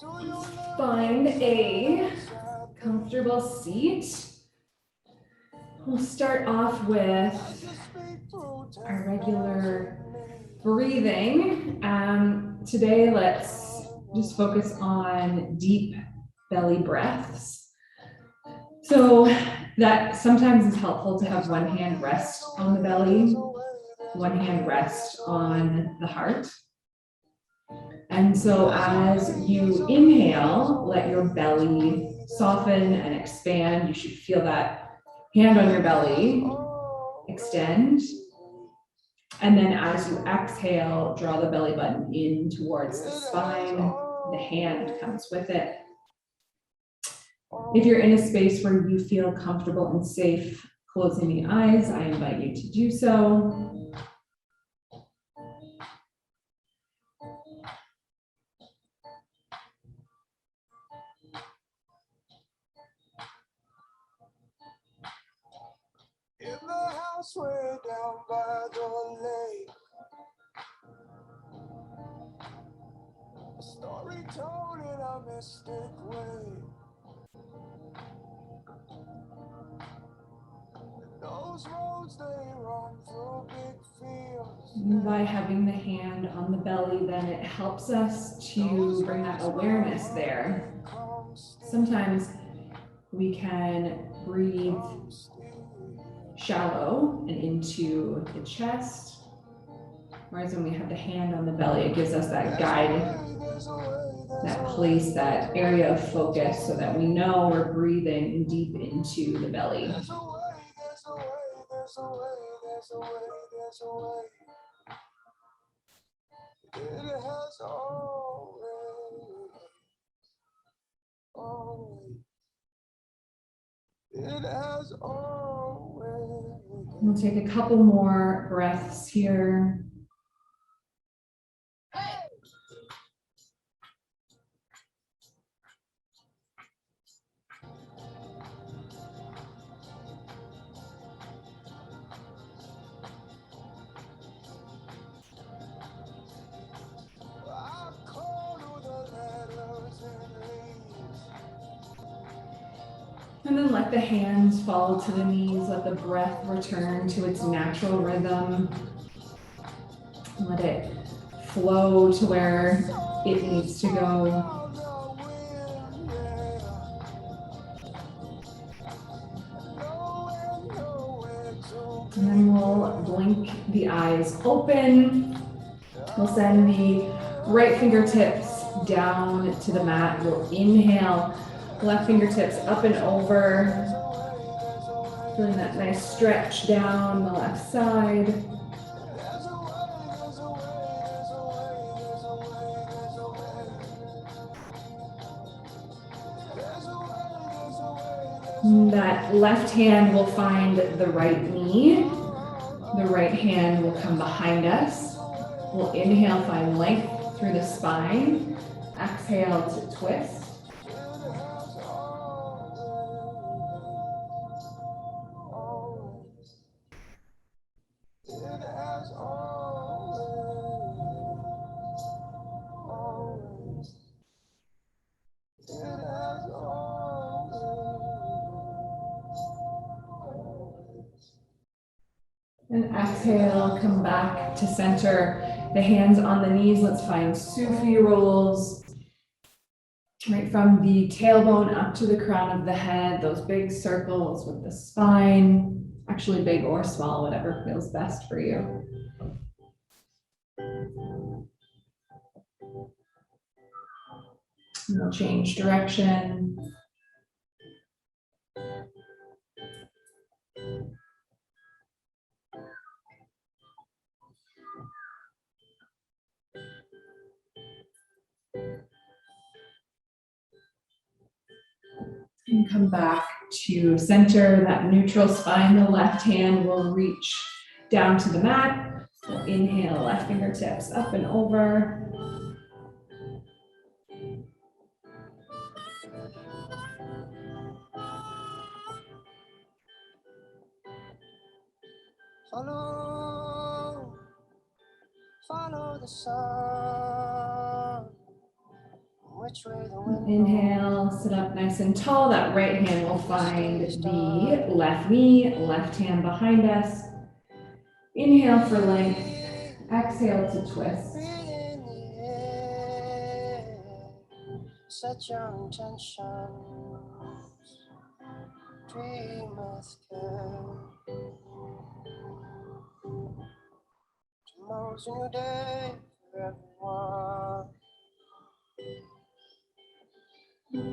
Find a comfortable seat. We'll start off with our regular breathing. Today, let's just focus on deep belly breaths. So that sometimes is helpful to have one hand rest on the belly, one hand rest on the heart. And so as you inhale, let your belly soften and expand. You should feel that hand on your belly extend. And then as you exhale, draw the belly button in towards the spine. The hand comes with it. If you're in a space where you feel comfortable and safe closing the eyes, I invite you to do so. In the house way down by the lake, a story told in a mystic way. Those roads they run through big fields. And by having the hand on the belly, then it helps us to bring that awareness there. Sometimes we can breathe shallow and into the chest, whereas when we have the hand on the belly, it gives us that guide, that place, that area of focus, so that we know we're breathing deep into the belly. There's a way, there's a way, there's a way, there's a way. It has always. It has always. We'll take a couple more breaths here. I call to the letters and leaves. And then let the hands fall to the knees. Let the breath return to its natural rhythm. Let it flow to where it needs to go. And then we'll blink the eyes open. We'll send the right fingertips down to the mat. We'll inhale, left fingertips up and over. Feeling that nice stretch down the left side. That left hand will find the right knee. The right hand will come behind us. We'll inhale, find length through the spine. Exhale to twist. And exhale, come back to center. The hands on the knees. Let's find Sufi rolls. Right from the tailbone up to the crown of the head. Those big circles with the spine. Actually big or small, whatever feels best for you. And we'll change direction. And come back to center, that neutral spine. The left hand will reach down to the mat. We'll inhale, left fingertips up and over. Follow the sun. Inhale, sit up nice and tall. That right hand will find the left knee, left hand behind us. Inhale for length. Exhale to twist. Set your intentions, dream with care. Tomorrow's a new day for everyone.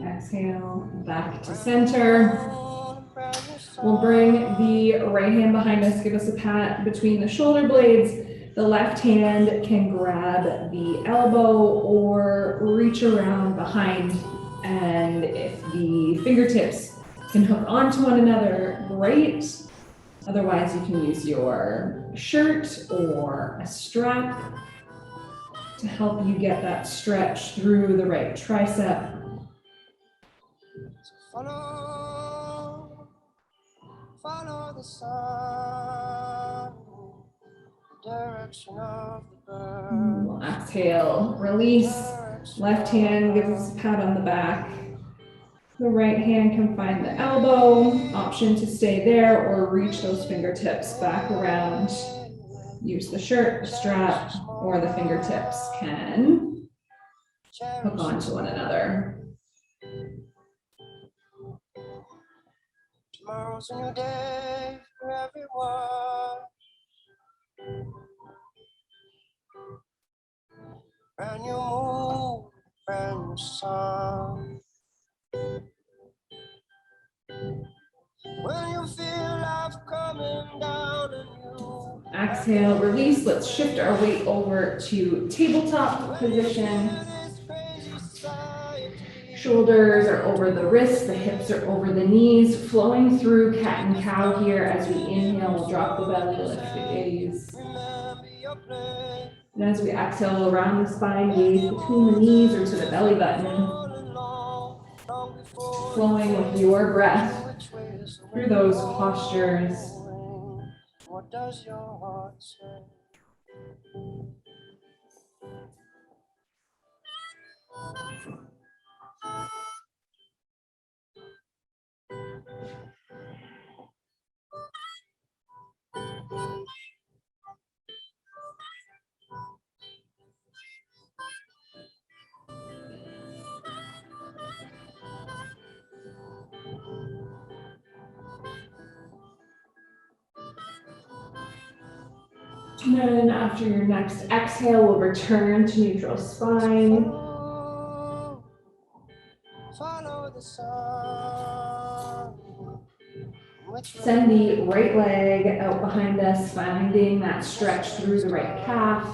Exhale, back to center. We'll bring the right hand behind us, give us a pat between the shoulder blades. The left hand can grab the elbow or reach around behind. And if the fingertips can hook onto one another, great. Otherwise, you can use your shirt or a strap to help you get that stretch through the right tricep. Follow the sun, direction of the bird. We'll exhale, release. Left hand gives us a pat on the back. The right hand can find the elbow, option to stay there or reach those fingertips back around. Use the shirt, the strap, or the fingertips can hook onto one another. Tomorrow's a new day for everyone. Brand new moon, brand new sun. When you feel life coming down on you. Exhale, release. Let's shift our weight over to tabletop position. Shoulders are over the wrists, the hips are over the knees, flowing through cat and cow here. As we inhale, we'll drop the belly, lift the gaze. And as we exhale, we'll round the spine, gaze between the knees or to the belly button. Flowing with your breath through those postures. What does your heart say? And then after your next exhale, we'll return to neutral spine. Follow the sun. Send the right leg out behind us, finding that stretch through the right calf.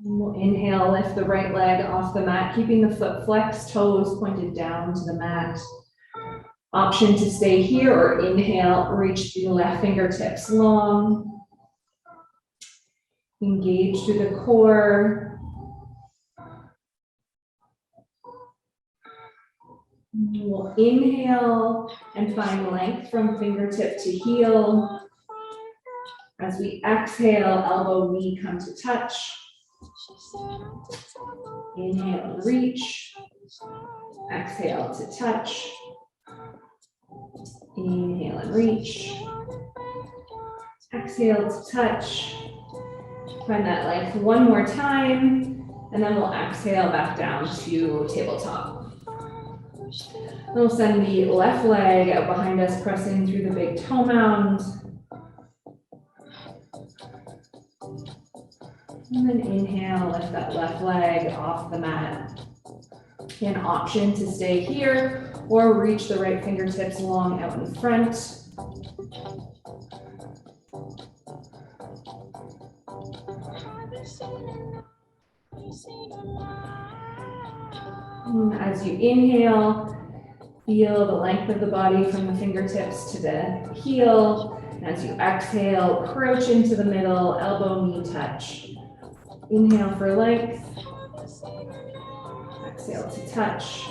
We'll inhale, lift the right leg off the mat, keeping the foot flexed, toes pointed down to the mat. Option to stay here or inhale, reach the left fingertips long. Engage through the core. We'll inhale and find length from fingertip to heel. As we exhale, elbow, knee come to touch. Inhale, reach. Exhale to touch. Inhale and reach. Exhale to touch. Find that length one more time, and then we'll exhale back down to tabletop. We'll send the left leg out behind us, pressing through the big toe mound. And then inhale, lift that left leg off the mat. An option to stay here or reach the right fingertips long out in front. As you inhale, feel the length of the body from the fingertips to the heel. And as you exhale, crouch into the middle, elbow, knee touch. Inhale for length. Exhale to touch.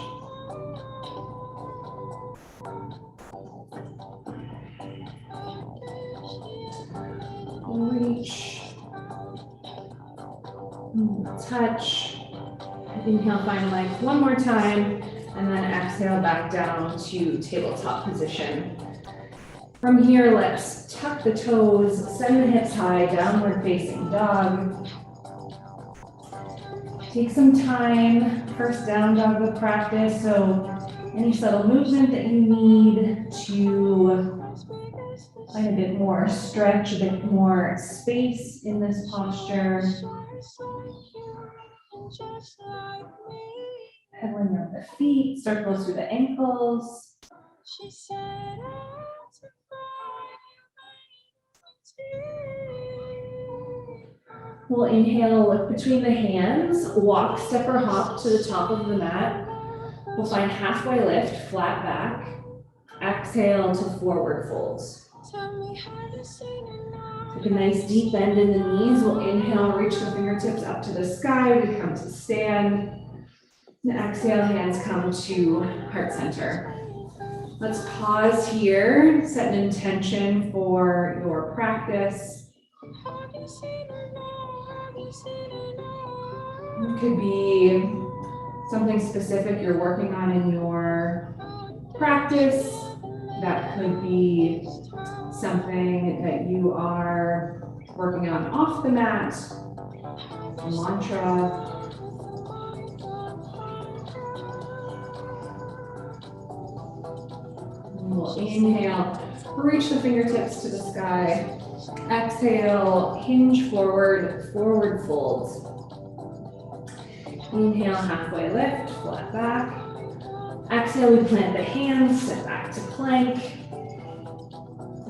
Reach. Touch. Inhale, find length one more time, and then exhale back down to tabletop position. From here, let's tuck the toes, send the hips high, downward facing dog. Take some time, first down dog with practice, so any subtle movement that you need to find a bit more stretch, a bit more space in this posture. Pedaling up the feet, circles through the ankles. We'll inhale, look between the hands, walk, step or hop to the top of the mat. We'll find halfway lift, flat back. Exhale to forward folds. Take a nice deep bend in the knees. We'll inhale, reach the fingertips up to the sky. We come to stand. And exhale, hands come to heart center. Let's pause here, set an intention for your practice. It could be something specific you're working on in your practice. That could be something that you are working on off the mat, a mantra. We'll inhale, reach the fingertips to the sky. Exhale, hinge forward, forward folds. Inhale, halfway lift, flat back. Exhale, we plant the hands, step back to plank.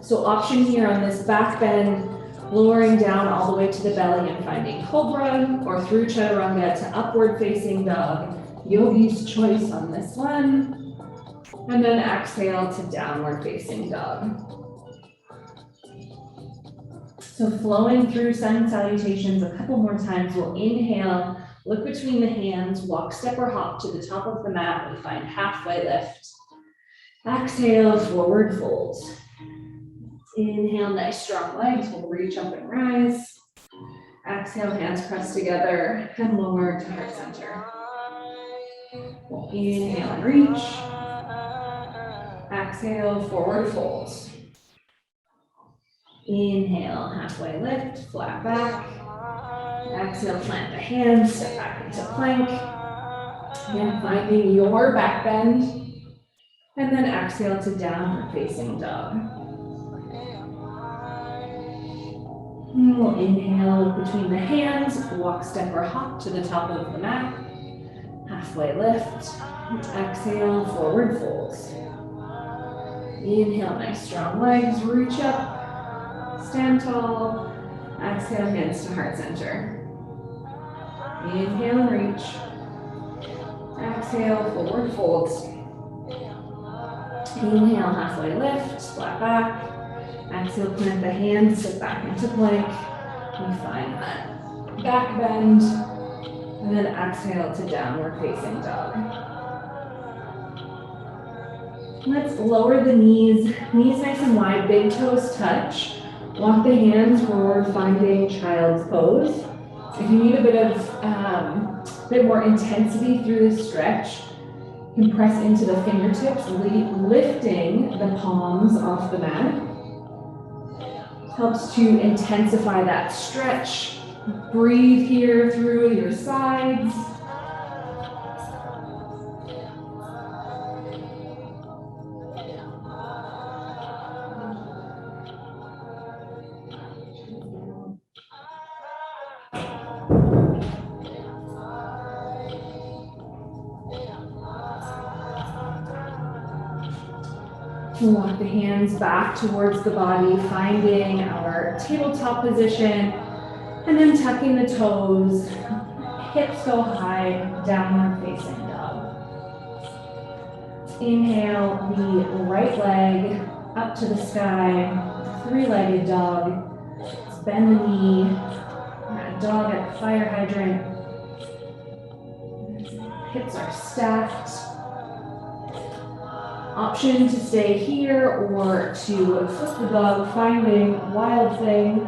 So option here on this back bend, lowering down all the way to the belly and finding cobra, or through chaturanga to upward facing dog. Yogi's choice on this one. And then exhale to downward facing dog. So flowing through sun salutations a couple more times. We'll inhale, look between the hands, walk, step or hop to the top of the mat. We find halfway lift. Exhale, forward fold. Inhale, nice strong legs. We'll reach up and rise. Exhale, hands press together and lower to heart center. We'll inhale and reach. Exhale, forward fold. Inhale, halfway lift, flat back. Exhale, plant the hands, step back into plank. Again, finding your back bend. And then exhale to downward facing dog. And we'll inhale, look between the hands, walk, step or hop to the top of the mat. Halfway lift. Exhale, forward folds. Inhale, nice strong legs, reach up, stand tall. Exhale, hands to heart center. Inhale, reach. Exhale, forward folds. Inhale, halfway lift, flat back. Exhale, plant the hands, sit back into plank. We find that back bend. And then exhale to downward facing dog. Let's lower the knees nice and wide, big toes touch. Walk the hands forward, finding child's pose. If you need a bit more intensity through this stretch, you can press into the fingertips, lifting the palms off the mat. Helps to intensify that stretch. Breathe here through your sides. We'll walk the hands back towards the body, finding our tabletop position, and then tucking the toes, hips go high, downward facing dog. Inhale the right leg up to the sky, three-legged dog. Let's bend the knee, dog at the fire hydrant. Hips are stacked. Option to stay here or to flip the dog, finding wild thing.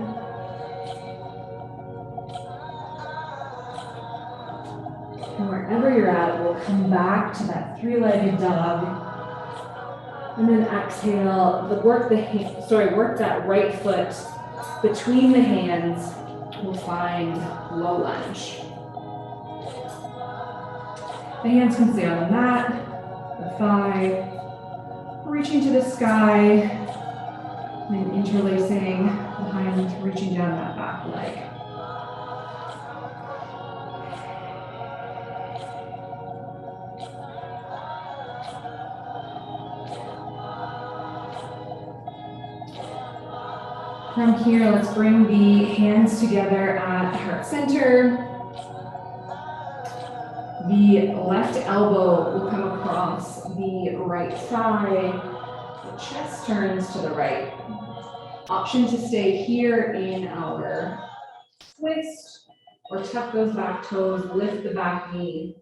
come back to that three-legged dog. And then exhale, work that right foot between the hands. We'll find low lunge. The hands can stay on the mat, the thigh, reaching to the sky, and interlacing behind, reaching down that back leg. From here, let's bring the hands together at heart center. The left elbow will come across the right thigh. The chest turns to the right. Option to stay here in our twist or tuck those back toes, lift the back knee.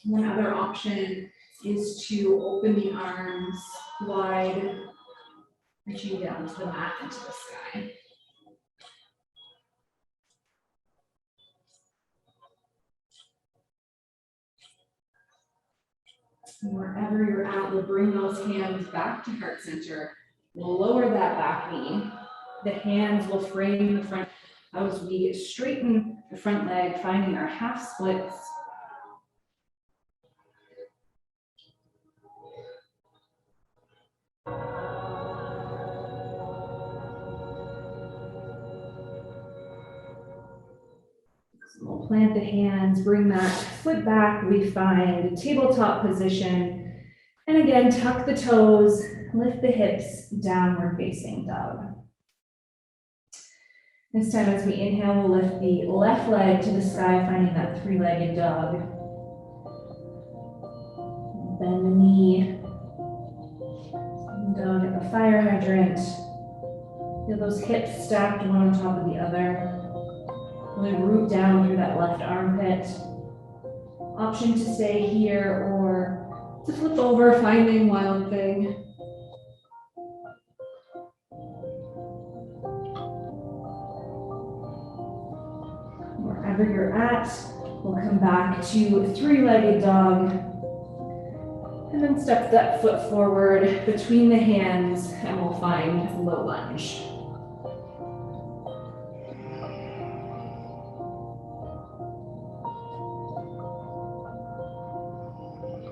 One other option is to open the arms wide, reaching down to the mat and to the sky. Wherever you're at, we'll bring those hands back to heart center. We'll lower that back knee. The hands will frame the front as we straighten the front leg, finding our half splits. So we'll plant the hands, bring that foot back. We find tabletop position. And again, tuck the toes, lift the hips, downward facing dog. This time as we inhale, we'll lift the left leg to the sky, finding that three-legged dog. Bend the knee. Dog at the fire hydrant. Feel those hips stacked one on top of the other. Really root down through that left armpit. Option to stay here or to flip over, finding wild thing. Wherever you're at, we'll come back to three-legged dog. And then step that foot forward between the hands and we'll find low lunge.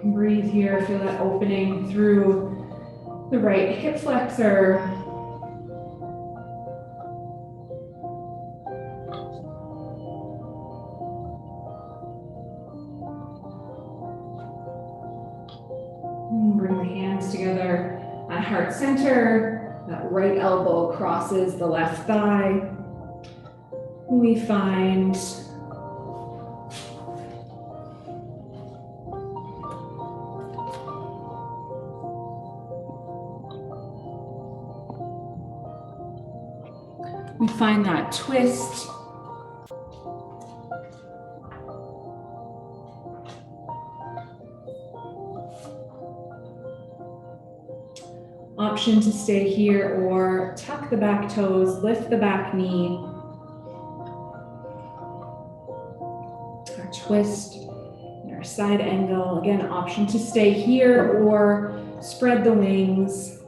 Breathe here, feel that opening through the right hip flexor. Bring the hands together at heart center. That right elbow crosses the left thigh. We find that twist. Option to stay here or tuck the back toes, lift the back knee. Our twist, our side angle. Again, option to stay here or spread the wings.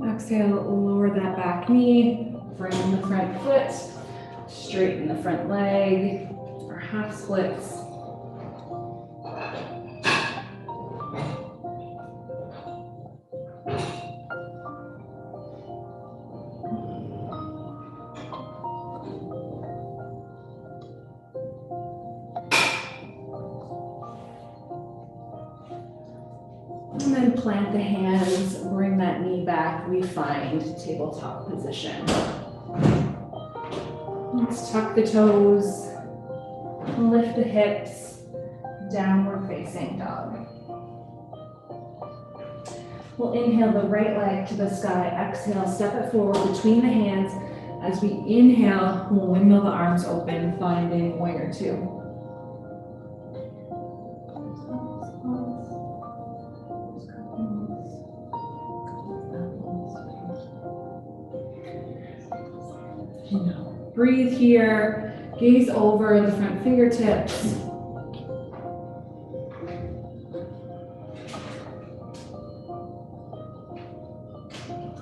Exhale, lower that back knee, frame the front foot, straighten the front leg, our half splits. And then plant the hands, bring that knee back. We find tabletop position. Let's tuck the toes, lift the hips, downward facing dog. We'll inhale the right leg to the sky. Exhale, step it forward between the hands. As we inhale, we'll windmill the arms open, finding warrior two. Breathe here, gaze over the front fingertips.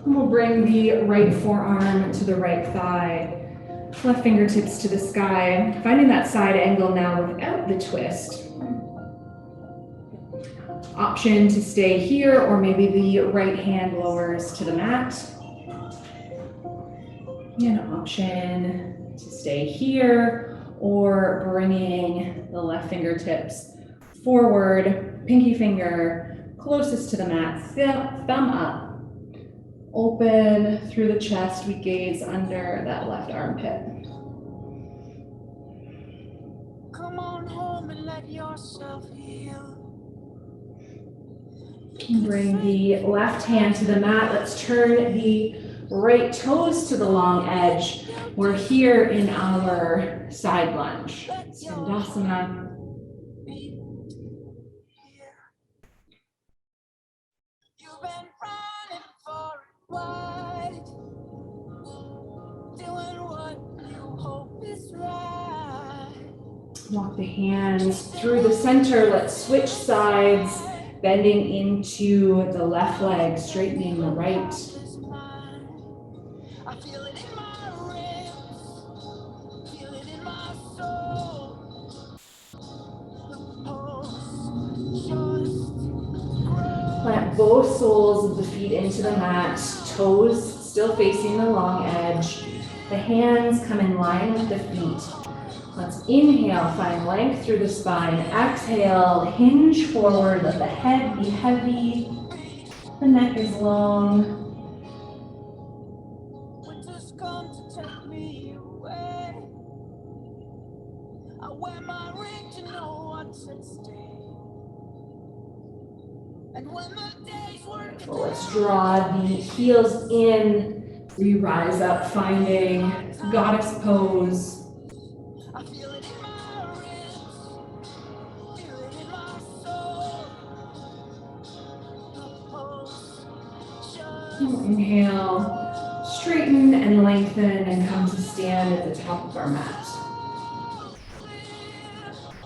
And we'll bring the right forearm to the right thigh, left fingertips to the sky, finding that side angle now without the twist. Option to stay here, or maybe the right hand lowers to the mat. And option to stay here, or bringing the left fingertips forward, pinky finger closest to the mat, thumb up. Open through the chest, we gaze under that left armpit. Come on home and let yourself heal. Bring the left hand to the mat. Let's turn the right toes to the long edge. We're here in our side lunge. Sandasana. You've been running for it wide, doing what you hope is right. Walk the hands through the center. Let's switch sides, bending into the left leg, straightening the right. I feel it in my ribs, feel it in my soul. The pulse just grows. Plant both soles of the feet into the mat, toes still facing the long edge. The hands come in line with the feet. Let's inhale, find length through the spine. Exhale, hinge forward, let the head be heavy. The neck is long. Winter's come to take me away. I wear my ring to know what's at stake. And when the days work, So let's draw the heels in. We rise up, finding goddess pose. I feel it in my ribs, feel it in my soul. The pulse just Inhale, straighten and lengthen and come to stand at the top of our mat.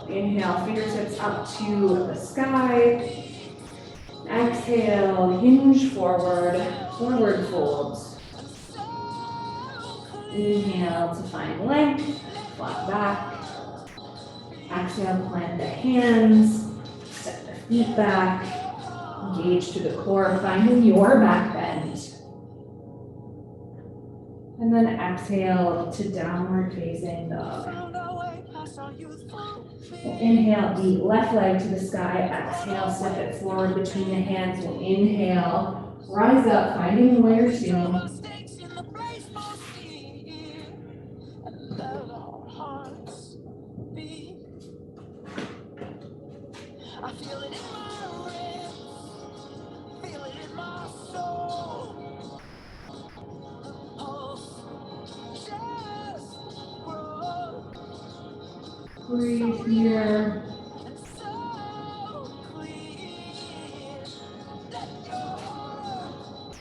Inhale, fingertips up to the sky. Exhale, hinge forward, forward fold. Inhale to find length, flat back. Exhale, plant the hands, step the feet back, engage through the core, finding your back bend. And then exhale to downward facing dog. Inhale, the left leg to the sky. Exhale, step it forward between the hands. We'll inhale, rise up, finding warrior two. I feel it in my ribs, feel it in my soul. The pulse just grows. Breathe here. And so clear. Let your heart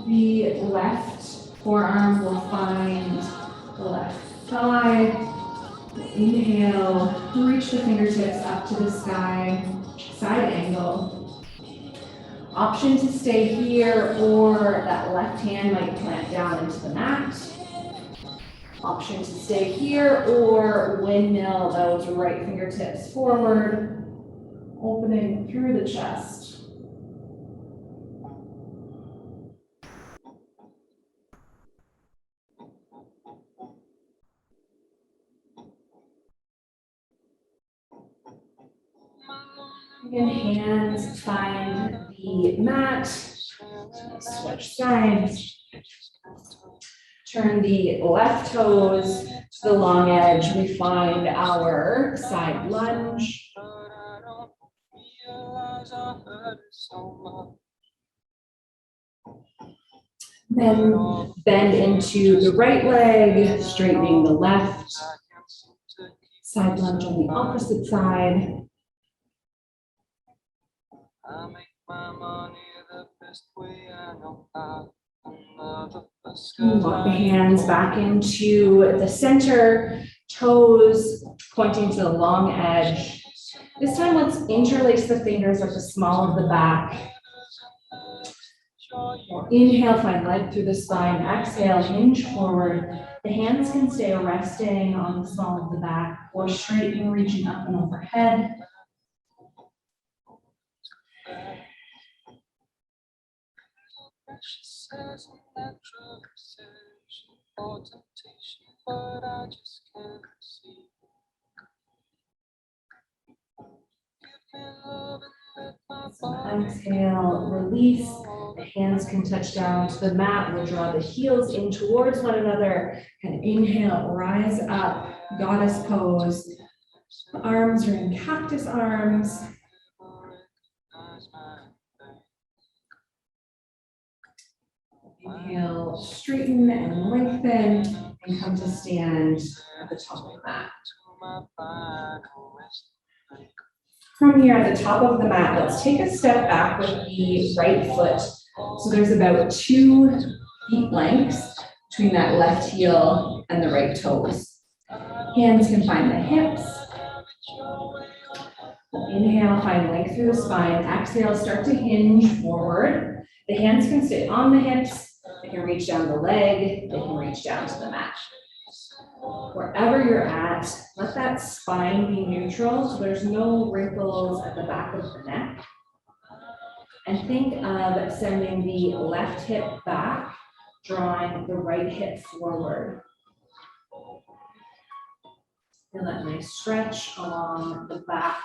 beat. The left forearm will find the left thigh. Inhale, reach the fingertips up to the sky, side angle. Option to stay here, or that left hand might plant down into the mat. Option to stay here, or windmill those right fingertips forward, opening through the chest. Again, hands find the mat. Switch sides. Turn the left toes to the long edge. We find our side lunge. Then bend into the right leg, straightening the left. Side lunge on the opposite side. I make my money the best way I know how. Another Walk the hands back into the center, toes pointing to the long edge. This time, let's interlace the fingers at the small of the back. Inhale, find length through the spine. Exhale, hinge forward. The hands can stay resting on the small of the back or straighten, reaching up and overhead. Exhale, release. The hands can touch down to the mat. We'll draw the heels in towards one another. And inhale, rise up, goddess pose. The arms are in cactus arms. Inhale, straighten and lengthen, and come to stand at the top of the mat. From here at the top of the mat, let's take a step back with the right foot. So there's about 2 feet lengths between that left heel and the right toes. Hands can find the hips. Inhale, find length through the spine. Exhale, start to hinge forward. The hands can stay on the hips. They can reach down the leg. They can reach down to the mat. Wherever you're at, let that spine be neutral so there's no wrinkles at the back of the neck. And think of sending the left hip back, drawing the right hip forward. Feel that nice stretch along the back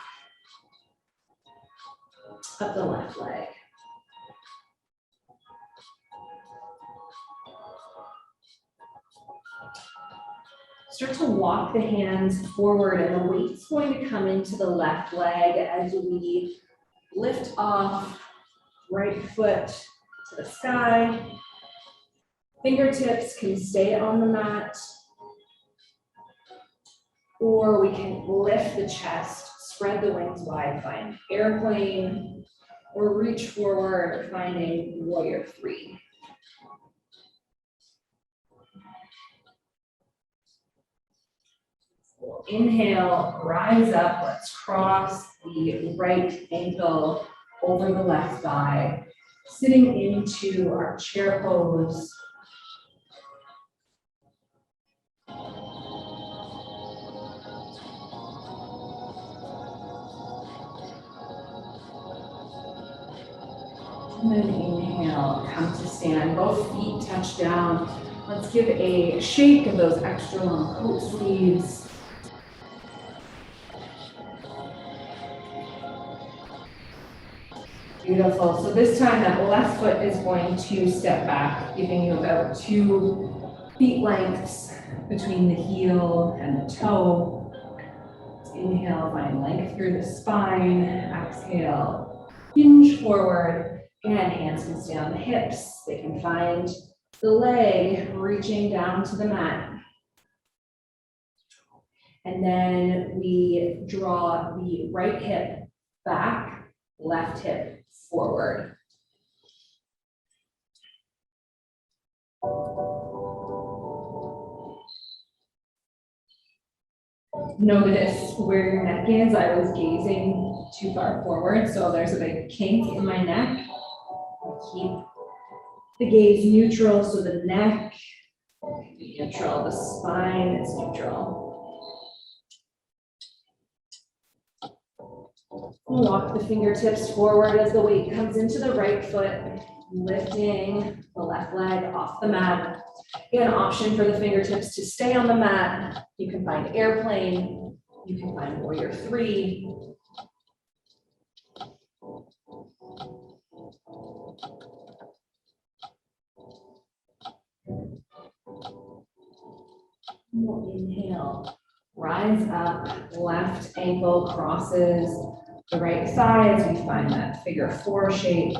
of the left leg. Start to walk the hands forward, and the weight's going to come into the left leg as we lift off right foot to the sky. Fingertips can stay on the mat, or we can lift the chest, spread the wings wide, find airplane, or reach forward, finding warrior 3. Inhale, rise up. Let's cross the right ankle over the left thigh, sitting into our chair pose. And then inhale, come to stand. Both feet touch down. Let's give a shake of those extra long coat sleeves. Beautiful. So this time that left foot is going to step back, giving you about 2 feet lengths between the heel and the toe. Inhale, find length through the spine. Exhale, hinge forward. And hands can stay on the hips. They can find the leg reaching down to the mat. And then we draw the right hip back, left hip forward. Notice where your neck is. I was gazing too far forward, so there's a big kink in my neck. Keep the gaze neutral, so the neck is neutral, the spine is neutral. Walk the fingertips forward as the weight comes into the right foot, lifting the left leg off the mat. You have an option for the fingertips to stay on the mat. You can find airplane. You can find warrior 3. We'll inhale, rise up, left ankle crosses the right thigh as we find that figure 4 shape.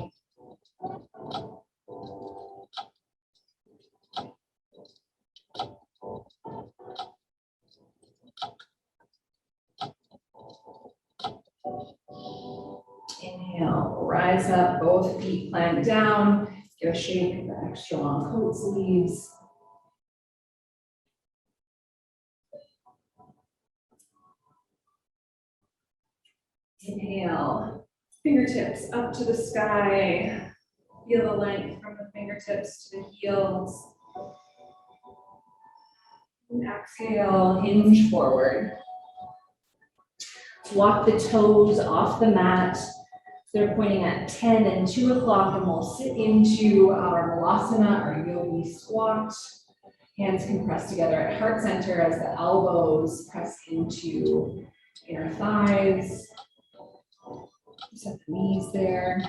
Inhale, rise up, both feet plant down. Give a shake of the extra long coat sleeves. Inhale, fingertips up to the sky. Feel the length from the fingertips to the heels. And exhale, hinge forward. Walk the toes off the mat. They're pointing at 10 and 2 o'clock, and we'll sit into our Malasana, our yogi squat. Hands can press together at heart center as the elbows press into inner thighs. Set the knees there.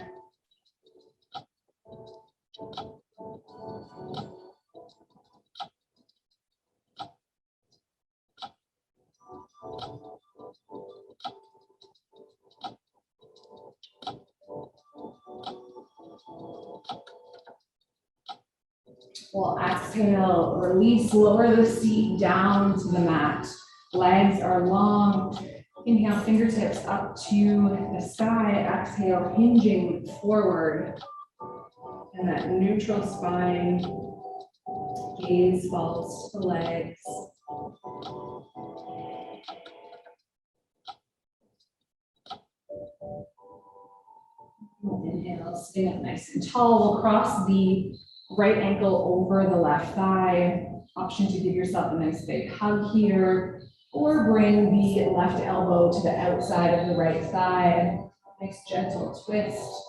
We'll exhale, release, lower the seat down to the mat. Legs are long. Inhale, fingertips up to the sky. Exhale, hinging forward. And that neutral spine, gaze falls to the legs. Inhale, sitting up nice and tall. We'll cross the right ankle over the left thigh. Option to give yourself a nice big hug here, or bring the left elbow to the outside of the right thigh. Nice gentle twist.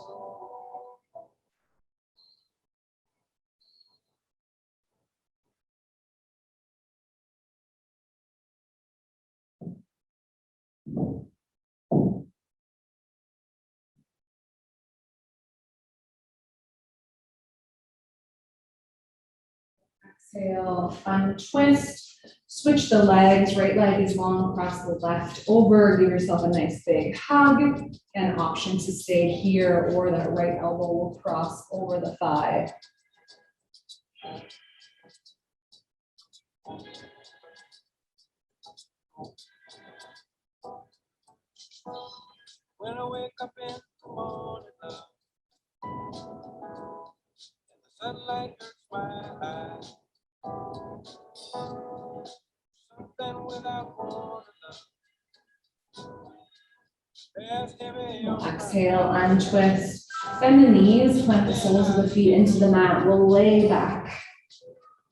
Exhale, untwist. Switch the legs. Right leg is long across the left over. Give yourself a nice big hug. And option to stay here, or that right elbow will cross over the thigh. When I wake up in the morning, love, and the sunlight hurts my eyes. Something without warning, love. There's heavy on my Exhale, untwist. Bend the knees, plant the soles of the feet into the mat. We'll lay back.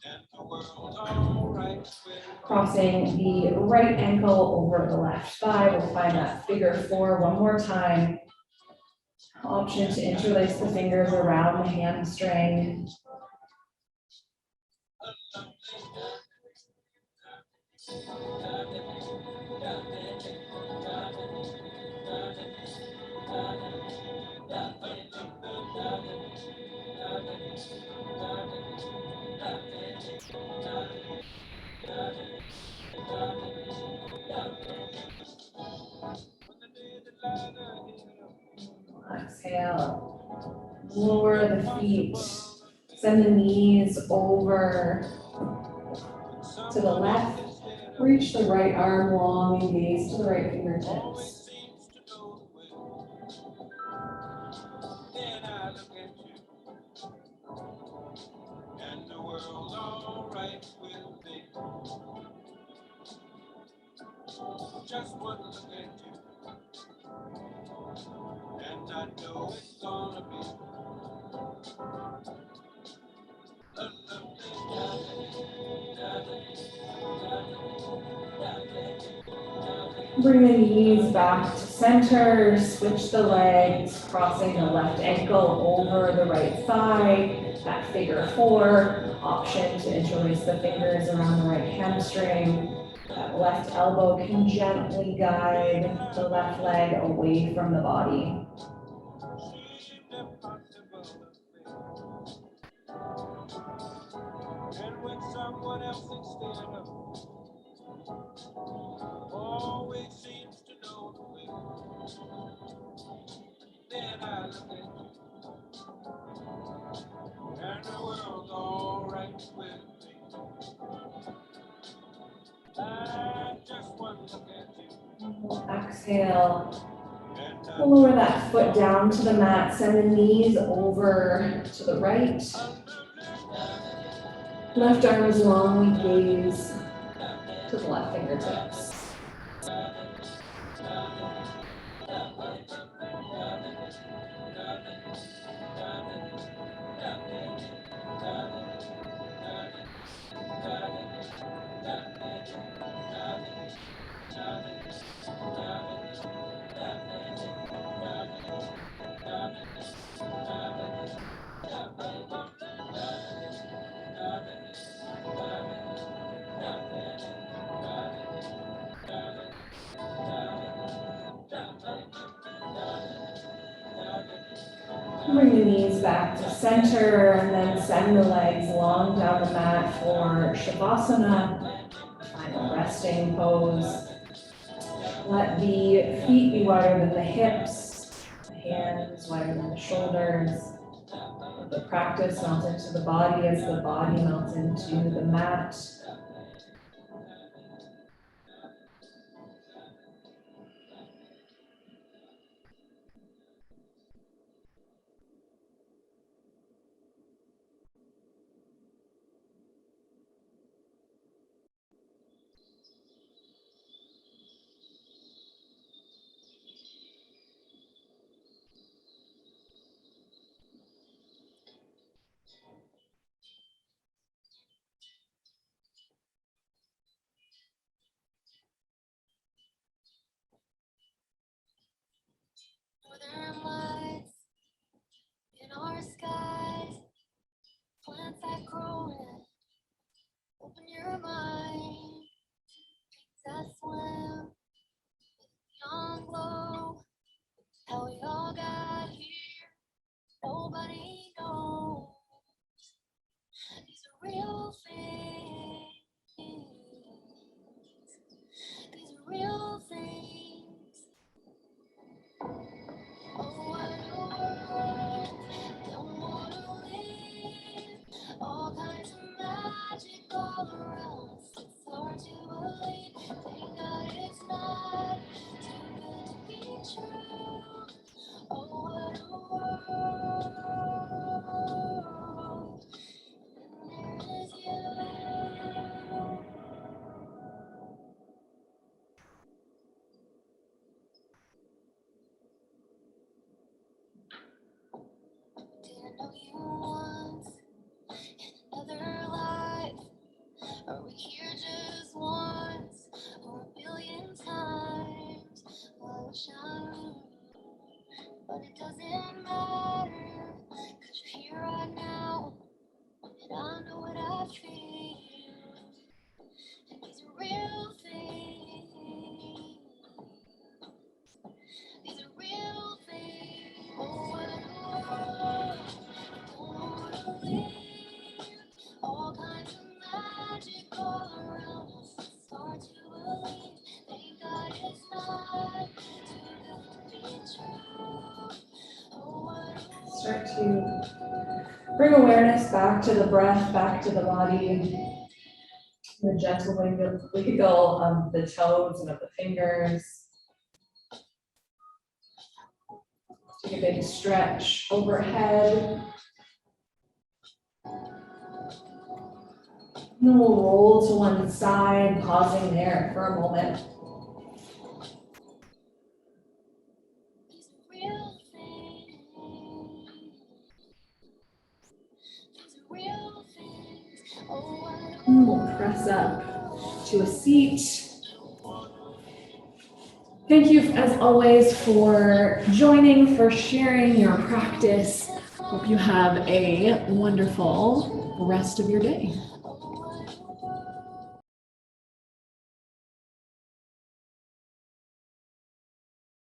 and the world's all right with Crossing the right ankle over the left thigh. We'll find that figure four one more time. Option to interlace the fingers around the hamstring. Exhale, lower the feet, send the knees over to the left, reach the right arm long and gaze to the right fingertips. seems to know the way. Then I look at you, and the world's all right with me. Just one look at you, and I know it's gonna be a Bring the knees back to center, switch the legs, crossing the left ankle over the right thigh, that figure four. Option to interlace the fingers around the right hamstring. That left elbow can gently guide the left leg away from the body. seemed impossible to and when someone else instead of always seems to know the way, then I look at you, and the world's all right with me. I just one look at you, Exhale, and We'll lower that foot down to the mat, send the knees over to the right. Left arm is long, we gaze to the left fingertips. Bring the knees back to center and then send the legs long down the mat for Shavasana, final resting pose. Let the feet be wider than the hips, the hands wider than the shoulders. Let the practice melt into the body as the body melts into the mat. Northern lights in our skies, plants that grow red. Open your mind, dreams that swim with neon glow. How we all got here, nobody knows. These are real things. These are real things. Oh, what a world, don't wanna live. All kinds of magic all around us. It's hard to believe. Thank God it's not too good to be true. Oh, what a world. And there is you. Didn't know you once in another life. Are we here just once or a billion times? Well, I wish I knew, but it doesn't matter, 'cause you're here right now, and I know what I feel. And these are real things. These are real things. Oh, what a world. Don't wanna live. All kinds of magic all around us. It's hard to believe. Thank God it's not too good to be true. Oh, what a Start to bring awareness back to the breath, back to the body. The gentle wiggle of the toes and of the fingers. Take a big stretch overhead. And then we'll roll to one side, pausing there for a moment. These are real things. These are real things. Oh, what a And we'll press up to a seat. Thank you, as always, for joining, for sharing your practice. Hope you have a wonderful rest of your day.